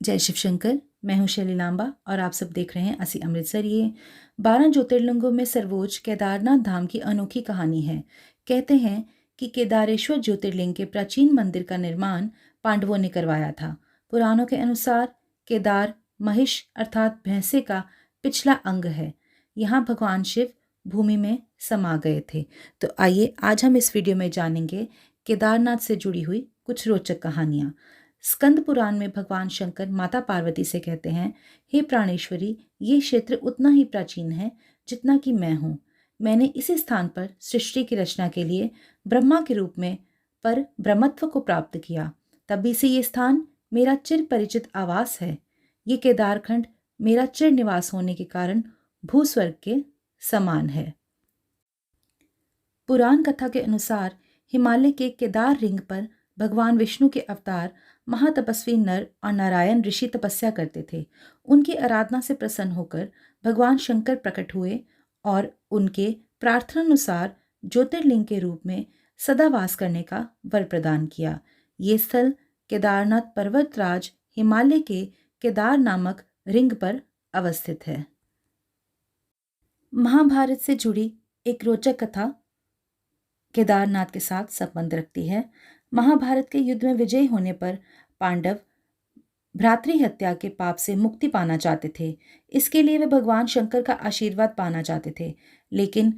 जय शिव शंकर। मैं हूं शैली लांबा और आप सब देख रहे हैं असी अमृतसर। ये 12 ज्योतिर्लिंगों में सर्वोच्च केदारनाथ धाम की अनोखी कहानी है। कहते हैं कि केदारेश्वर ज्योतिर्लिंग के प्राचीन मंदिर का निर्माण पांडवों ने करवाया था। पुराणों के अनुसार केदार महिष अर्थात भैंसे का पिछला अंग है। यहाँ भगवान शिव भूमि में समा गए थे। तो आइए आज हम इस वीडियो में जानेंगे केदारनाथ से जुड़ी हुई कुछ रोचक कहानियाँ। स्कंद पुराण में भगवान शंकर माता पार्वती से कहते हैं, हे प्राणेश्वरी, ये क्षेत्र उतना ही प्राचीन है जितना कि मैं हूँ। मैंने इसी स्थान पर सृष्टि की रचना के लिए ब्रह्मा के रूप में पर ब्रह्मत्व को प्राप्त किया। तभी से ये स्थान मेरा चिर परिचित आवास है। ये केदारखंड मेरा चिर निवास होने के कारण भूस्वर्ग के समान है। पुराण कथा के अनुसार हिमालय के केदार रिंग पर भगवान विष्णु के अवतार महातपस्वी नर और नारायण ऋषि तपस्या करते थे। उनकी आराधना से प्रसन्न होकर भगवान शंकर प्रकट हुए और उनके प्रार्थनानुसार ज्योतिर्लिंग के रूप में सदा वास करने का वर प्रदान किया। ये स्थल केदारनाथ पर्वतराज हिमालय के केदार नामक रिंग पर अवस्थित है। महाभारत से जुड़ी एक रोचक कथा केदारनाथ के साथ संबंध रखती है। महाभारत के युद्ध में विजयी होने पर पांडव भ्रातृ हत्या के पाप से मुक्ति पाना चाहते थे। इसके लिए वे भगवान शंकर का आशीर्वाद पाना चाहते थे, लेकिन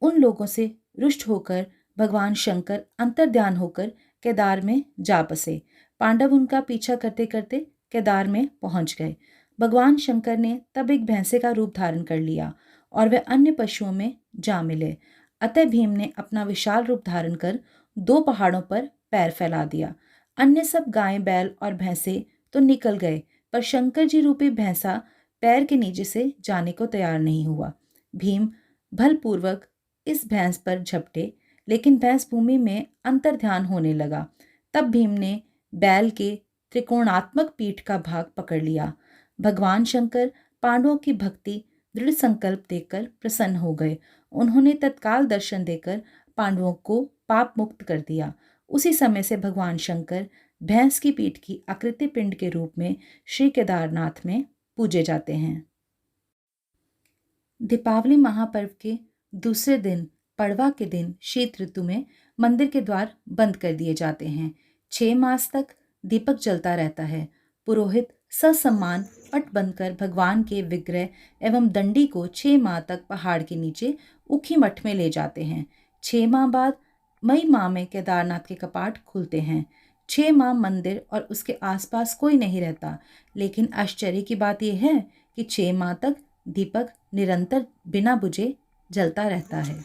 उन लोगों से रुष्ट होकर भगवान शंकर अंतर्ध्यान होकर केदार में जा बसे। पांडव उनका पीछा करते करते केदार में पहुंच गए। भगवान शंकर ने तब एक भैंसे का रूप धारण कर लिया और वे अन्य पशुओं में जा मिले। अतः भीम ने अपना विशाल रूप धारण कर 2 पहाड़ों पर पैर फैला दिया। अन्य सब गायें, बैल और भैंसे तो निकल गए, पर शंकर जी रूपी भैंसा पैर के नीचे से जाने को तैयार नहीं हुआ। भीम बलपूर्वक इस भैंस पर झपटे, लेकिन भैंस भूमि में अंतर्ध्यान होने लगा। तब भीम ने बैल के त्रिकोणात्मक पीठ का भाग पकड़ लिया। भगवान शंकर पांडवों की भक्ति दृढ़ संकल्प देखकर प्रसन्न हो गए। उन्होंने तत्काल दर्शन देकर पांडवों को पाप मुक्त कर दिया। उसी समय से भगवान शंकर भैंस की पीठ की आकृति पिंड के रूप में श्री केदारनाथ में पूजे जाते हैं। दीपावली महापर्व के दूसरे दिन पड़वा के दिन शीत ऋतु में मंदिर के द्वार बंद कर दिए जाते हैं। 6 मास तक दीपक जलता रहता है। पुरोहित ससम्मान पट बंधकर भगवान के विग्रह एवं दंडी को 6 माह तक पहाड़ के नीचे उखी मठ में ले जाते हैं। 6 माह बाद मई माह में केदारनाथ के कपाट खुलते हैं। 6 माह मंदिर और उसके आसपास कोई नहीं रहता, लेकिन आश्चर्य की बात यह है कि 6 माह तक दीपक निरंतर बिना बुझे जलता रहता है।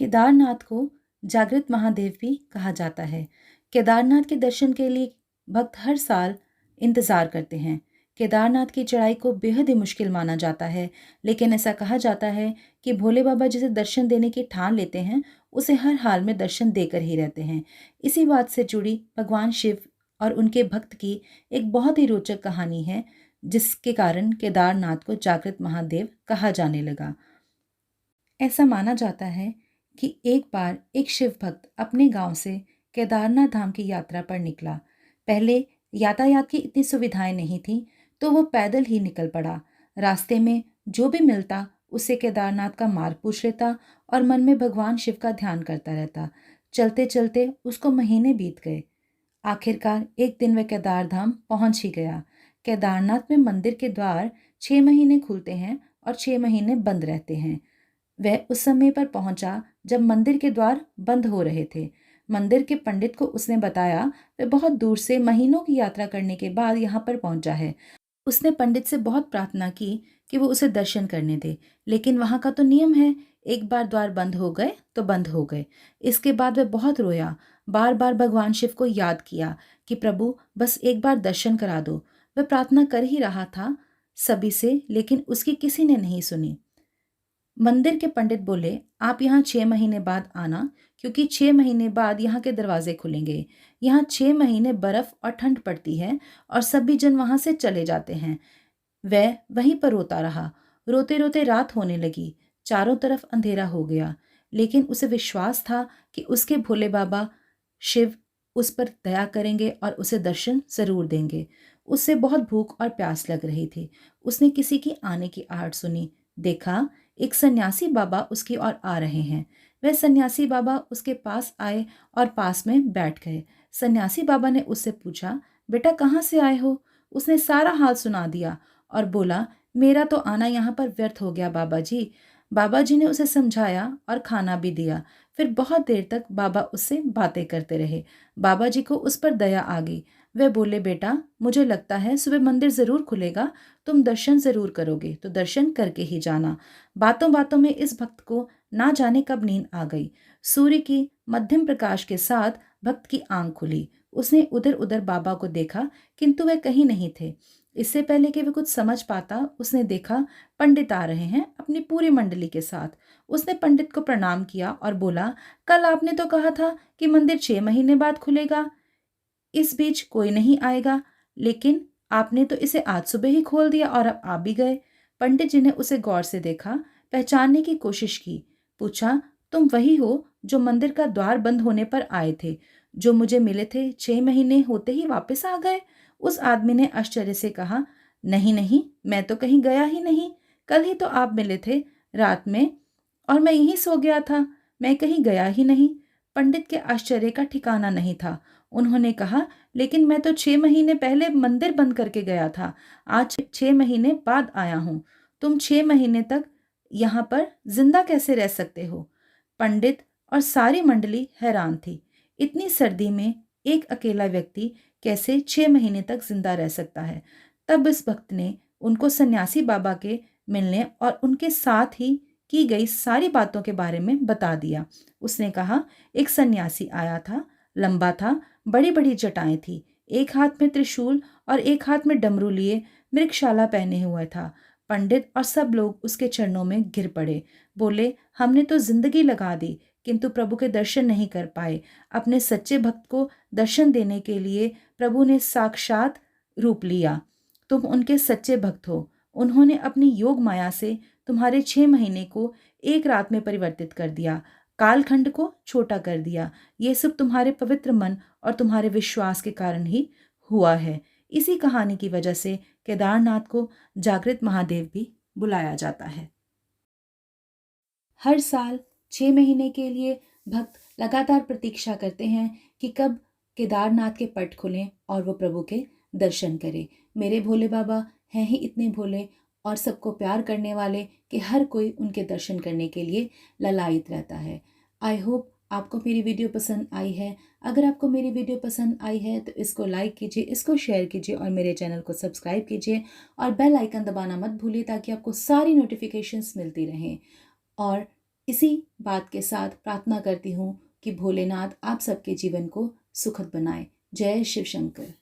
केदारनाथ को जागृत महादेव भी कहा जाता है। केदारनाथ के दर्शन के लिए भक्त हर साल इंतजार करते हैं। केदारनाथ की चढ़ाई को बेहद ही मुश्किल माना जाता है, लेकिन ऐसा कहा जाता है कि भोले बाबा जिसे दर्शन देने की ठान लेते हैं, उसे हर हाल में दर्शन देकर ही रहते हैं। इसी बात से जुड़ी भगवान शिव और उनके भक्त की एक बहुत ही रोचक कहानी है, जिसके कारण केदारनाथ को जागृत महादेव कहा जाने लगा। ऐसा माना जाता है कि एक बार एक शिव भक्त अपने गांव से केदारनाथ धाम की यात्रा पर निकला। पहले यातायात की इतनी सुविधाएं नहीं थी, तो वो पैदल ही निकल पड़ा। रास्ते में जो भी मिलता उससे केदारनाथ का मार्ग पूछ लेता और मन में भगवान शिव का ध्यान करता रहता। चलते चलते उसको महीने बीत गए। आखिरकार एक दिन वह केदार धाम पहुंच ही गया। केदारनाथ में मंदिर के द्वार 6 महीने खुलते हैं और 6 महीने बंद रहते हैं। वह उस समय पर पहुंचा जब मंदिर के द्वार बंद हो रहे थे। मंदिर के पंडित को उसने बताया वह बहुत दूर से महीनों की यात्रा करने के बाद यहाँ पर पहुंचा है। उसने पंडित से बहुत प्रार्थना की कि वो उसे दर्शन करने दे, लेकिन वहाँ का तो नियम है, एक बार द्वार बंद हो गए तो बंद हो गए। इसके बाद वह बहुत रोया, बार बार भगवान शिव को याद किया कि प्रभु बस एक बार दर्शन करा दो। वह प्रार्थना कर ही रहा था सभी से, लेकिन उसकी किसी ने नहीं सुनी। मंदिर के पंडित बोले, आप यहाँ 6 महीने बाद आना, क्योंकि 6 महीने बाद यहाँ के दरवाजे खुलेंगे। यहाँ 6 महीने बर्फ और ठंड पड़ती है और सभी जन वहाँ से चले जाते हैं। वह वहीं पर रोता रहा। रोते रोते रात होने लगी। चारों तरफ अंधेरा हो गया, लेकिन उसे विश्वास था कि उसके भोले बाबा शिव उस पर दया करेंगे और उसे दर्शन जरूर देंगे। उससे बहुत भूख और प्यास लग रही थी। उसने किसी की आने की आहट सुनी। देखा, एक सन्यासी बाबा उसकी ओर आ रहे हैं। वह सन्यासी बाबा उसके पास आए और पास में बैठ गए। सन्यासी बाबा ने उससे पूछा, बेटा कहाँ से आए हो? उसने सारा हाल सुना दिया और बोला, मेरा तो आना यहाँ पर व्यर्थ हो गया बाबा जी। बाबा जी ने उसे समझाया और खाना भी दिया। फिर बहुत देर तक बाबा उससे बातें करते रहे। बाबा जी को उस पर दया आ गई। वे बोले, बेटा मुझे लगता है सुबह मंदिर जरूर खुलेगा, तुम दर्शन जरूर करोगे, तो दर्शन करके ही जाना। बातों बातों में इस भक्त को ना जाने कब नींद आ गई। सूर्य की मध्यम प्रकाश के साथ भक्त की आंख खुली। उसने उधर उधर बाबा को देखा, किंतु वे कहीं नहीं थे। इससे पहले कि वे कुछ समझ पाता, उसने देखा पंडित आ रहे हैं अपनी पूरी मंडली के साथ। उसने पंडित को प्रणाम किया और बोला, कल आपने तो कहा था कि मंदिर 6 महीने बाद खुलेगा, इस बीच कोई नहीं आएगा, लेकिन आपने तो इसे आज सुबह ही खोल दिया और अब आ भी गए। पंडित जी ने उसे गौर से देखा, पहचानने की कोशिश की। पूछा, तुम वही हो जो मंदिर का द्वार बंद होने पर आए थे, जो मुझे मिले थे 6 महीने होते ही वापस आ गए? उस आदमी ने आश्चर्य से कहा, नहीं नहीं, मैं तो कहीं गया ही नहीं। कल ही तो आप मिले थे रात में, और मैं यहीं सो गया था। मैं कहीं गया ही नहीं। पंडित के आश्चर्य का ठिकाना नहीं था। उन्होंने कहा, लेकिन मैं तो 6 महीने पहले मंदिर बंद करके गया था। आज 6 महीने बाद आया हूँ। तुम 6 महीने तक यहाँ पर जिंदा कैसे रह सकते हो? पंडित और सारी मंडली हैरान थी। इतनी सर्दी में एक अकेला व्यक्ति कैसे 6 महीने तक जिंदा रह सकता है? तब इस भक्त ने उनको सन्यासी बाबा के मिलने और उनके साथ ही की गई सारी बातों के बारे में बता दिया। उसने कहा, एक सन्यासी आया था, लंबा था, बड़ी बड़ी जटाएं थी, एक हाथ में त्रिशूल और एक हाथ में डमरू लिए मृगशाला पहने हुआ था। पंडित और सब लोग उसके चरणों में गिर पड़े। बोले, हमने तो जिंदगी लगा दी, किंतु प्रभु के दर्शन नहीं कर पाए। अपने सच्चे भक्त को दर्शन देने के लिए प्रभु ने साक्षात रूप लिया। तुम उनके सच्चे भक्त हो। उन्होंने अपनी योग माया से तुम्हारे 6 महीने को एक रात में परिवर्तित कर दिया, कालखंड को छोटा कर दिया। ये सब तुम्हारे पवित्र मन और तुम्हारे विश्वास के कारण ही हुआ है। इसी कहानी की वजह से केदारनाथ को जागृत महादेव भी बुलाया जाता है। हर साल 6 महीने के लिए भक्त लगातार प्रतीक्षा करते हैं कि कब केदारनाथ के पट खुलें और वो प्रभु के दर्शन करें। मेरे भोले बाबा हैं ही इतने भोले और सबको प्यार करने वाले कि हर कोई उनके दर्शन करने के लिए ललायित रहता है। आई होप आपको मेरी वीडियो पसंद आई है। अगर आपको मेरी वीडियो पसंद आई है तो इसको लाइक कीजिए, इसको शेयर कीजिए और मेरे चैनल को सब्सक्राइब कीजिए और बेल आइकन दबाना मत भूलिए ताकि आपको सारी नोटिफिकेशंस मिलती रहें। और इसी बात के साथ प्रार्थना करती हूँ कि भोलेनाथ आप सबके जीवन को सुखद बनाए। जय शिव शंकर।